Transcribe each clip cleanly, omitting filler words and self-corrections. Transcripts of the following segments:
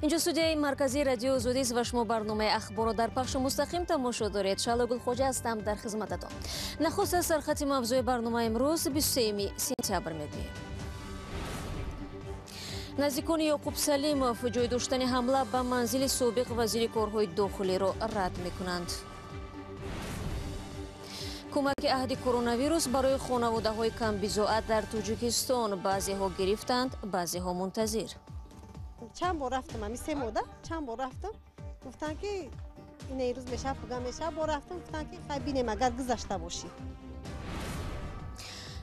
اینجا студияи марказии радио Озодист ва шумо барномаи ахборо дар пахши мустақим тамошо доред. Шало Гулхоҷа ҳастам дар хизмататон. Нахуст аз сархати мавзӯи барномаи имрӯз 23 сентябр мегӯем. наздикони Ёқуб Салимов ҷой доштани ҳамла ба манзили собиқ вазири корҳои дохилиро рад мекунанд. кумаке аҳди коронавирус барои хонаводаҳои камбизоат дар Тоҷикистон. баъзеҳо гирифтанд, баъзеҳо мунтазир. چند بار رفتم همین 3 ماه چند بار رفتم گفتن که این روز میشه پگاه میشه بار رفتم گفتن که خیلی بینیم اگر گذشته باشی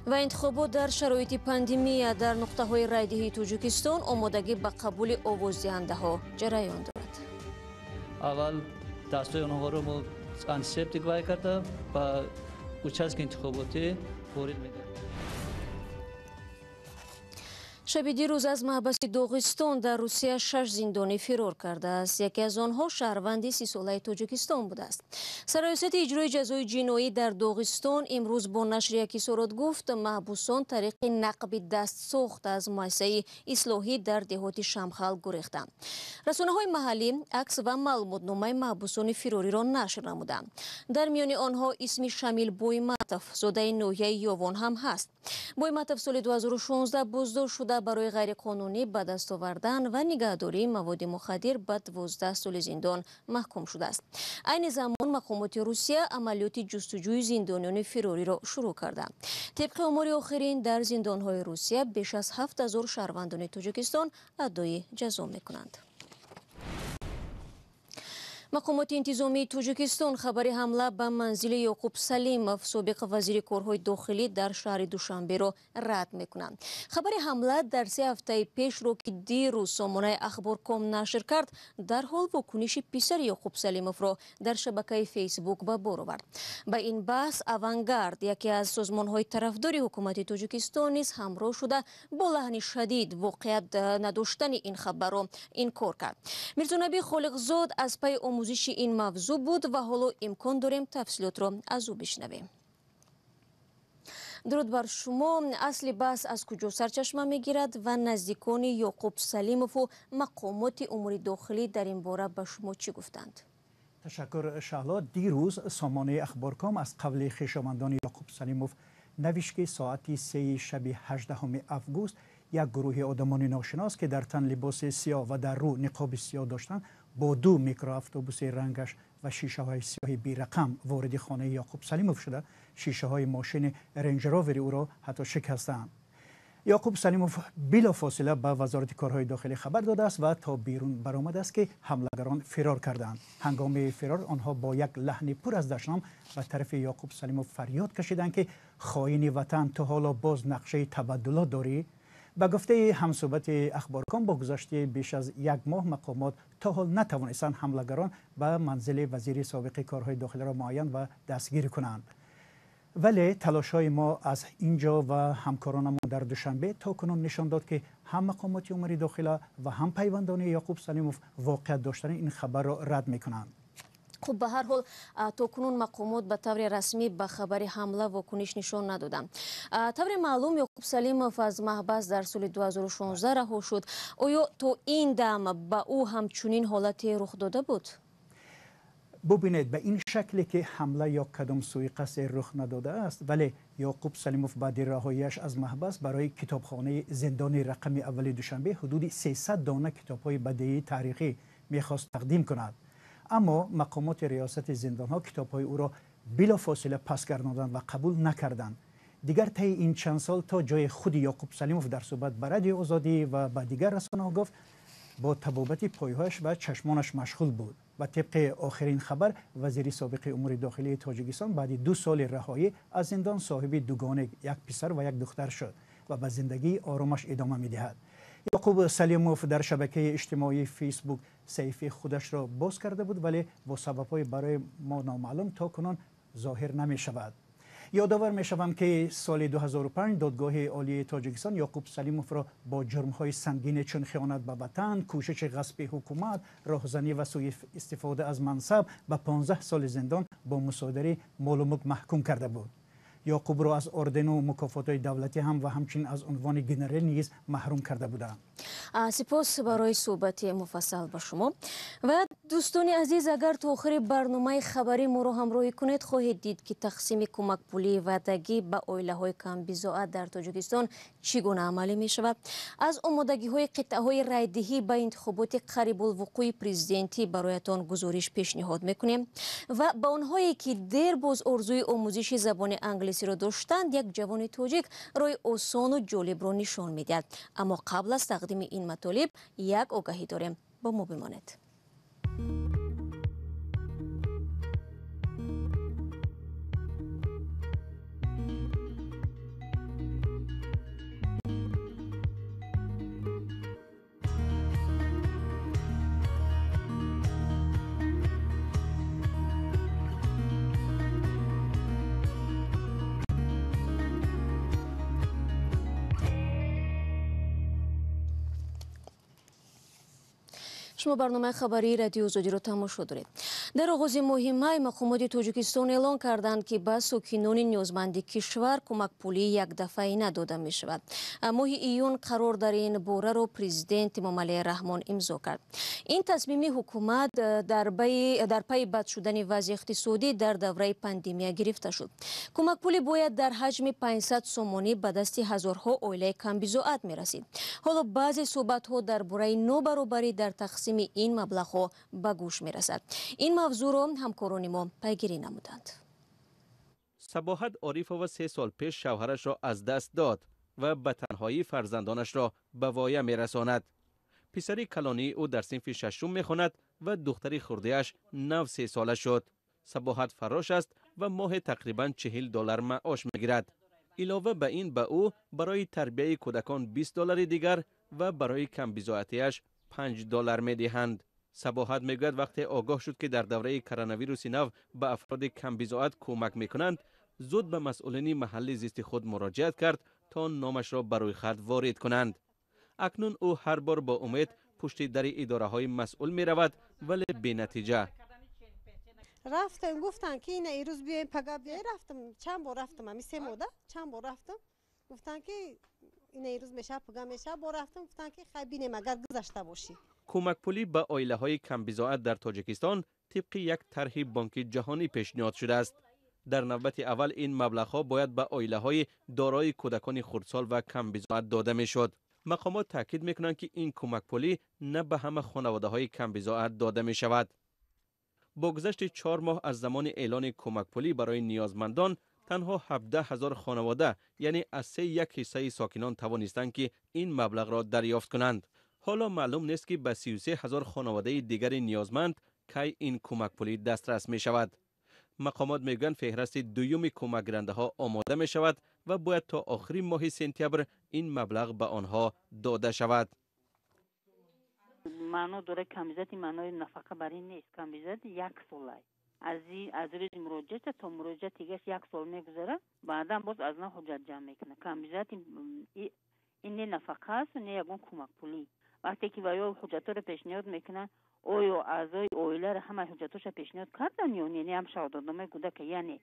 و انتخابات در شرایط پاندемия در نقطه‌های رایدهی توجیکستان آمادگی به قبول آوازدهنده‌ها جریان دارد. اول دستای آنها رو ما انتیسپتیک وای کردیم و участки انتخاباتی وارد می‌گردیم. شب دیروز از маҳбаси доғистон дар Русия 6 зиндонӣ фирор кардааст. яке аз онҳо шаҳрванди 30 солаи Тоҷикистон будааст. сарраёсати иҷрои ҷазои ҷиноӣ дар доғистон имрӯз бо нашри як исорот гуфт маҳбусон тариқи нақби дастсохт аз муассисаи ислоҳӣ дар деҳоти Шамхал гурехтанд. расонаҳои маҳаллӣ акс ва маълумотномаи маҳбусони фирориро нашр намуданд. дар миёни онҳо исми Шамил Бойматов, зодаи ноҳияи Ёвон ҳам ҳаст. Бойматов соли 2016 боздошт шуда барои ғайриқонунӣ ба даст овардан ва нигаҳдории маводи мухаддир ба 12 соли зиндон маҳкум шудааст. айни замон мақомоти Русия амалиёти ҷустуҷӯи зиндониёни фирориро шурӯъ карданд. тибқи омори охирин дар зиндонҳои Русия беш аз 7000 шаҳрвандони Тоҷикистон адои ҷазо мекунанд. мақомоти интизомии Тоҷикистон хабари ҳамла ба манзили Ёқуб Салимов, собиқ вазири корҳои дохилӣ дар шаҳри Душанберо рад мекунанд. хабари ҳамла дар 3 ҳафтаи пешро ки дирӯз сомонаи Ахборком нашр кард, дарҳол вокуниши писари Ёқуб Салимовро дар шабакаи фейсбук ба бор овард. ба ин баҳс Авангард, яке аз созмонҳои тарафдори ҳукумати Тоҷикистон низ ҳамроҳ шуда бо лаҳни шадид воқеият надоштани ин хабарро инкор кард. Мирзонаби Холиқзод аз пай омӯзиши ин мавзӯъ буд ва ҳоло имкон дорем тафсилотро аз ӯ бишнавем. дуруд бар шумо. асли баҳс аз куҷо сарчашма мегирад ва наздикони Ёқуб Салимову мақомоти умури дохилӣ дар ин бора ба шумо чӣ гуфтанд? ташаккур шаҳло. дирӯз сомонаи Ахборком аз қавли хешовандони Ёқуб Салимов навишт ки соати 3 шаби 18 август як гурӯҳи одамони ношинос ки дар тан либоси сиёҳ ва дар рӯ ниқоби сиёҳ доштанд бо 2 микроавтобуси рангаш ва шишаҳои сиёҳи бирақам вориди хонаи Ёқуб Салимов шуда шишаҳои мошини ренҷровери ӯро ҳатто шикастанд. Ёқуб Салимов билофосила ба вазорати корҳои дохилӣ хабар додааст ва то бирун баромадааст ки ҳамлагарон фирор карданд. ҳангоми фирор онҳо бо як лаҳни пур аз дашном ба тарафи Ёқуб Салимов фарёд кашиданд ки хоини ватан то ҳоло боз нақшаи табаддулот дорӣ. ба гуфтаи ҳамсӯҳбати Ахборком бо гузашти беш аз як моҳ мақомот то ҳол натавонистанд ҳамлагарон ба манзили вазири собиқи корҳои дохилиро муайян ва дастгирӣ кунанд. вале талошҳои мо аз инҷо ва ҳамкоронамон дар Душанбе то кунун нишон дод ки ҳам мақомоти умури дохила ва ҳам пайвандони Ёқуб Салимов воқеият доштани ин хабарро рад мекунанд. خب به هر حال تا کنون مقامات به طور رسمی به خبر حمله واکنش نشان ندادند. طور معلوم یعقوب سلیموف از محبس در سال 2016 رها شد. آیا تا این دم به او همچنین حالتی رخ داده بود؟ ببینید به این شکلی که حمله یا کدام سوی قصد رخ نداده است، ولی یعقوب سلیموف بعد رهاییش از محبس برای کتابخانه زندان رقم اول دوشنبه حدود 300 دانه کتاب‌های بدیهی تاریخی می‌خواست تقدیم کند. اما مقامات ریاست زندانها کتاب‌های او را بلافاصله پس گرداندند و قبول نکردند. دیگر طی این چند سال تا جای خود یعقوب سلیموف در صحبت با رادیو آزادی و با دیگر رسانه‌ها گفت با طبابت پایهایش و چشمانش مشغول بود و طبق آخرین خبر وزیر سابق امور داخلی تاجیکستان بعد 2 سال رهایی از زندان صاحب دوگانه یک پسر و یک دختر شد و به زندگی آرامش ادامه می‌دهد. یعقوب سلیموف در شبکه اجتماعی فیسبوک صفحه خودش را باز کرده بود ولی با سبب‌های برای ما نامعلوم تا کنون ظاهر نمی‌شود. یادآور می‌شوم که سال 2005 دادگاه عالی تاجیکستان یعقوب سلیموف را با جرم‌های سنگین چون خیانت به وطن، کوشش غصب حکومت، راهزنی و سوء استفاده از منصب به 15 سال زندان با مصادره مال و ملک محکوم کرده بود. یعقوب را از اردن و مکافات دولتی هم و همچنین از عنوان گنرال نیز محروم کرده بودند. سپاس برای صحبت مفصل با شما. و دوستان عزیز، اگر تا آخر برنامه خبری ما را همراهی کنید خواهید دید که تقسیم کمک پولی وعدگی به عائله های کمبیزاات در تاجیکستان چگونه عملی می شود. از آمادگی های قطعه های رایدهی به انتخابات قریب الوقوع پرزیدنتی برایتان گزارش پیشنهاد میکنیم و با آنهایی که دیر باز آرزوی آموزش زبان انگلیسی را داشتند یک جوان تاجیک راه آسان و جالب را نشان میدهد. اما قبل از تقدیم این مطالب یک آگهی داریم، با ما بمانید. شما برنامه خبری رادیو آزادی را تماشا دارید. در آغاز ماه می مقامات تاجیکستان اعلان کردند که به ساکنان نیازمند کشور کمک پولی یک دفعه نداده می شود. ماه ایون قرار در این باره را پرزیدنت امام علیه الرحمن امضا کرد. این تصمیم حکومت در پی بد شدن وضع اقتصادی در دوره پاندمی گرفته شد. کمک پولی باید در حجم 500 سومانی به دست هزارها عائله کمبیزاات می رسید. حالا بعضی صحبت ها درباره نابرابری در تقسیم این مبلغ ها به گوش می رسد. این موضوع را همکاران ما پیگیری نمودند. صباحت عارفова 3 سال پیش شوهرش را از دست داد و به تنهایی فرزندانش را به وایه می رساند. پسری کلانی او در صنف ششم می خواند و دختری خرده‌اش 9 ساله شد. صباحت فراش است و ماه تقریباً $40 معاش می گیرد. علاوه به این به او برای تربیت کودکان $20 دیگر و برای کمبیزااتیش $5 می دهند. صباحت میگوید وقتی آگاه شد که در دوره کرونا ویروس نو به افراد کمبیزاات کمک میکنند، زود به مسئولین محلی زیست خود مراجعت کرد تا نامش را برای خط وارد کنند. اکنون او هر بار با امید پشت در اداره های مسئول می رود ولی بی نتیجه. رفتم گفتن که این ایروز بیایم پگاه بیایم. رفتم چند بار رفتم، همی 3 ماه چند بار رفتم، گفتن که این ایروز میشه پگاه میشه. بار رفتم گفتن که خیلی بینیم اگر گذشته باشی. کمک پولی به عائله های کمبیزاات در تاجیکستان طبق یک طرح بانک جهانی پیشنهاد شده است. در نوبت اول این مبلغ ها باید به عائله های دارای کودکان خردسال و کمبیزاات داده میشد. مقامات تاکید میکنند که این کمک پولی نه به همه خانواده های کمبیزاات داده می شود. با گذشت 4 ماه از زمان اعلان کمک پولی برای نیازمندان، تنها 17,000 خانواده یعنی از 3/1 ساکنان توانستند که این مبلغ را دریافت کنند. حالا معلوم نیست که به 33,000 خانواده دیگر نیازمند کی این کمک پولی دسترس می شود. مقامات میگویند فهرست دوم کمک گرنده ها آماده می شود و باید تا آخر ماه سپتامبر این مبلغ به آنها داده شود. معنا داره کمبیزات، معنای نفقه برای نیست. کمبیزات 1 سال از روز مراجعه تا مراجعه دیگه 1 سال میگذره، بعدا باز از نه حجت جمع میکنه. کمبیزات این نه نفقه است نه یگان کمک پولی. وقتی که ویا حجت رو پیشنهاد میکنن، آیا اعضای عائله را همه حجتاش پیشنهاد کردن یا نه؟ هم شهادتنامه کودک یعنی.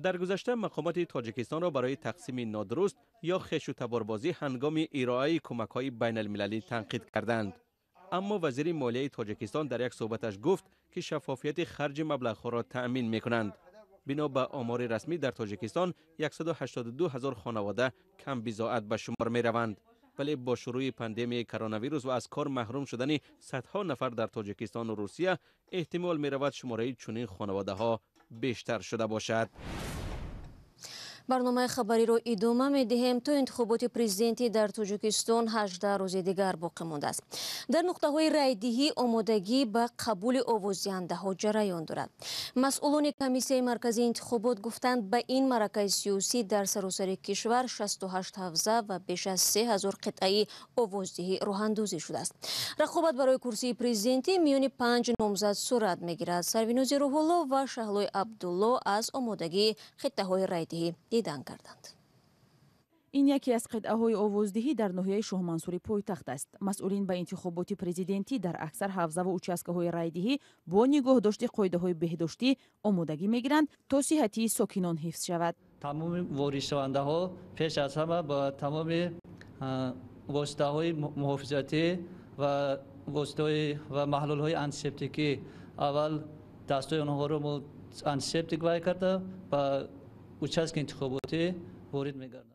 در گذشته مقامات تاجیکستان را برای تقسیم نادرست یا خش و تباربازی هنگام ارائه کمک‌های بین المللی تنقید کردند. اما وزیر مالیه تاجیکستان در یک صحبتش گفت که شفافیت خرج مبلغ‌ها را تأمین می‌کنند. بنا به آمار رسمی در تاجیکستان 182,000 خانواده کمبیزاات به شمار می‌روند. ولی با شروع پاندمی کرونا ویروس و از کار محروم شدن صدها نفر در تاجیکستان و روسیه، احتمال می‌رود شماره چنین خانواده‌ها بیشتر شده باشد. برنامه خبری رو ادامه می‌دهیم. تو انتخابات پرزیدنتی در تاجیکستان 18 روز دیگر باقی مانده است. در نقطه‌های رایدهی آمادگی به قبول آوازدهنده‌ها جریان دارد. مسئولان کمیسیون مرکزی انتخابات گفتند به این معرکه سیاسی در سراسر کشور 68 حوزه و بیش از 3000 قطعه آوازدهی راه‌اندازی شده است. رقابت برای کرسی پرزیدنتی میان 5 نامزد صورت می‌گیرد. سروینوز روح‌الله و شهلای عبدالله از آمادگی خطه‌های رایدهی دیدن کردند. این یکی از قطعه‌های آوازدهی در ناحیه شاه منصوری پایتخت است. مسئولین به انتخابات پرزیدنتی در اکثر حوزه و اوچاسکه‌های رایدهی با نگاه داشت قاعده‌های بهداشتی آمادگی می‌گیرند تا صحت ساکنان حفظ شود. тамоми воридшавандаҳо пеш аз ҳама ба тамоми воситаҳои муҳофизатӣ ва воситаҳои ва маҳлулҳои антисептикӣ аввал дастҳои онҳоро мо антисептик вай карда ба участки интихоботӣ ворид мегарданд.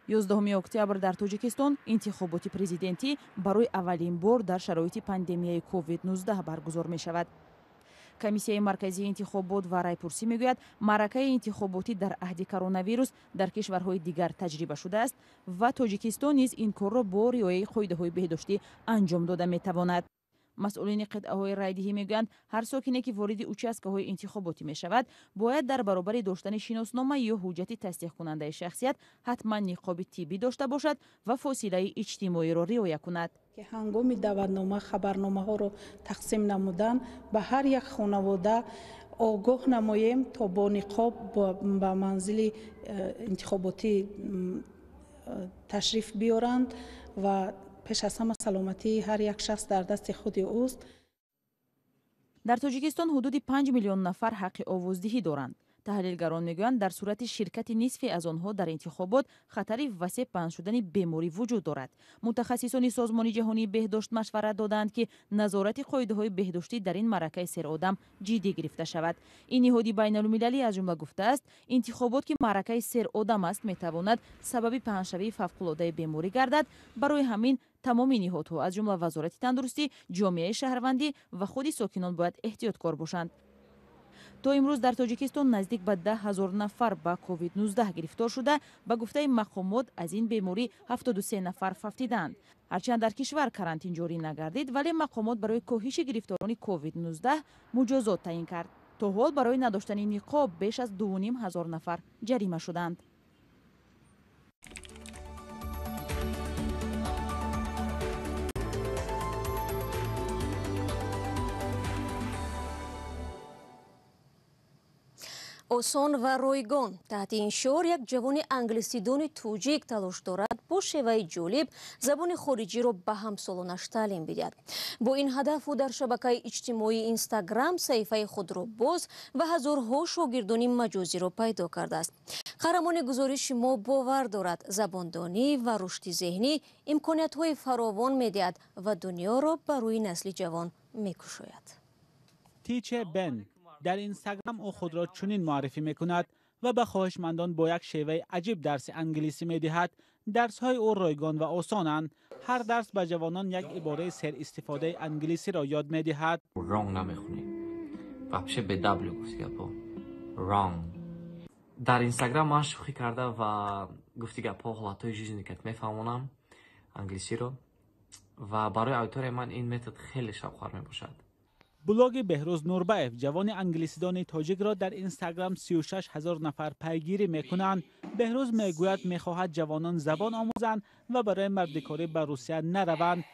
11 октябр дар Тоҷикистон интихоботи президентӣ барои аввалин бор дар шароити пандемияи COVID-19 баргузор мешавад. комиссияи марказии интихобот ва райпурсӣ мегӯяд маъракаи интихоботӣ дар аҳди коронавирус дар кишварҳои дигар таҷриба шудааст ва Тоҷикистон низ ин корро бо риояи қоидаҳои беҳдоштӣ анҷом дода метавонад. масъулини қитъаҳои райдиҳӣ мегӯянд ҳар сокине ки вориди участкаҳои интихоботӣ мешавад бояд дар баробари доштани шиноснома ё ҳуҷҷати тасдиқкунандаи шахсият ҳатман ниқоби тиббӣ дошта бошад ва фосилаи иҷтимоиро риоя кунад. ҳангоми даъватнома хабарномаҳоро тақсим намудан ба ҳар як хонавода огоҳ намоем то бо ниқоб ба манзили интихоботӣ ташриф биёранд ва пеш аз ҳама саломатии ҳар як шахс дар дасти худи уст. дар Тоҷикистон ҳудуди 5 миллион нафар ҳаққи овоздиҳӣ доранд. таҳлилгарон мегӯянд дар сурати ширкати нисфе аз онҳо дар интихобот хатари васеъ паҳн шудани беморӣ вуҷуд дорад. мутахассисони созмони ҷаҳонии беҳдошт машварат доданд ки назорати қоидаҳои беҳдоштӣ дар ин маъракаи серодам ҷиддӣ гирифта шавад. ин ниҳоди байналмилалӣ аз ҷумла гуфтааст интихобот ки маъракаи серодам аст метавонад сабаби паҳншавии фавқулодаи беморӣ гардад. барои ҳамин тамоми ниҳодҳо аз ҷумла вазорати тандурустӣ, ҷомеаи шаҳрвандӣ ва худи сокинон бояд эҳтиёткор бошанд. то имрӯз дар Тоҷикистон наздик ба 10 000 нафар ба COVID-19 гирифтор шуда, ба гуфтаи мақомот аз ин беморӣ 73 нафар фавтиданд. ҳарчанд дар кишвар карантин ҷорӣ нагардид, вале мақомот барои коҳиши гирифторони COVID-19 муҷозот таъин кард. то ҳол барои надоштани ниқоб беш аз 2500 нафар ҷарима шуданд. осон ва ройгон таҳти ин шуор як ҷавони англисидони тоҷик талош дорад бо шеваи ҷолиб забони хориҷиро ба ҳамсолонаш таълим бидиҳад. бо ин ҳадаф ӯ дар шабакаи иҷтимоии Инстаграм саҳифаи худро боз ва ҳазорҳо шогирдони маҷозиро пайдо кардааст. қаҳрамони гузориши мо бовар дорад забондонӣ ва рушди зеҳнӣ имкониятҳои фаровон медиҳад ва дунёро ба рӯи насли ҷавон мекушояд. تیچر بن در اینستاگرام او خود را چنین معرفی میکند و به خواهشمندان با یک شیوه عجیب درس انگلیسی میدهد. درس های او رایگان و آسانند. هر درس به جوانان یک عباره سر استفاده انگلیسی را یاد میدهد. wrong نمیخونی. واپشه به دبلیو گفتی گپا. wrong. در اینستاگرام من شوخی کرده و گفتی گپا حالتهای جیزی که میفهمونم انگلیسی رو و برای آیتور من این متد خیلی شاوخوار میباشد. بلاگ بهروز نوربایف جوان انگلیسیدان تاجیک را در اینستاگرام 36,000 نفر پیگیری میکنند. بهروز میگوید میخواهد جوانان زبان آموزند و برای مردکاری به روسیه نروند.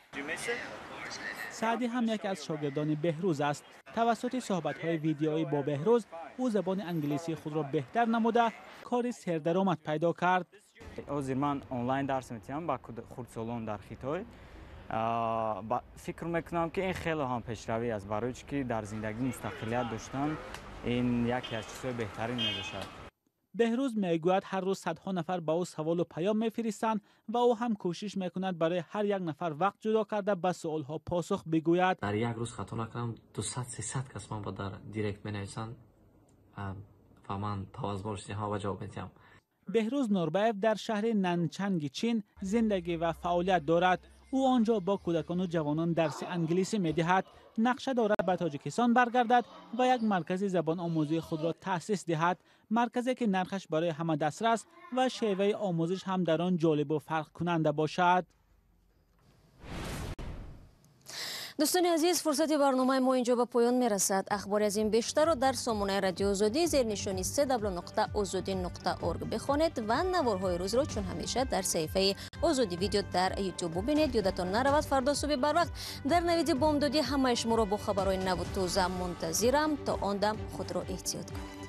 سعدی هم یکی از شاگردان بهروز است. توسط صحبت‌های ویدیویی با بهروز او زبان انگلیسی خود را بهتر نموده کاری سردرآمد پیدا کرد. حاضر من آنلاین درس می‌دهم با خردسالان در خیتای. فکر میکنم که این خیلی هم پیشروی است برای که در زندگی مستقلیت داشتن این یکی از چیزهای بهترین میباشد. بهروز میگوید هر روز صدها نفر با او سوال و پیام میفرستند و او هم کوشش میکند برای هر یک نفر وقت جدا کرده به سوالها پاسخ بگوید. در یک روز خطا نکنم 200-300 کس من با در دایرکت مینویسند و من توازبارش ها و جواب میدم. بهروز نوربایف در شهر ننچنگ چین زندگی و فعالیت دارد. او آنجا با کودکان و جوانان درس انگلیسی میدهد. نقشه دارد به تاجیکستان برگردد و یک مرکز زبان آموزی خود را تأسیس دهد. مرکزی که نرخش برای همه دسترس و شیوه آموزش هم در آن جالب و فرق کننده باشد. دوستان عزیز فرصتی برنامه ما اینجا به پایان میرسد. اخباری از این بیشتر رو در سامانه رادیو آزادی زیر نشانی www.azodi.org بخوانید و نوارهای روز رو چون همیشه در صفحه آزادی ویدیو در یوتیوب ببینید. یادتان نرود فردا صبح بر وقت در نوید بامدادی همه شما رو با خبرهای نو و تازه منتظرم. تا آن دم خود را احتیاط کنید.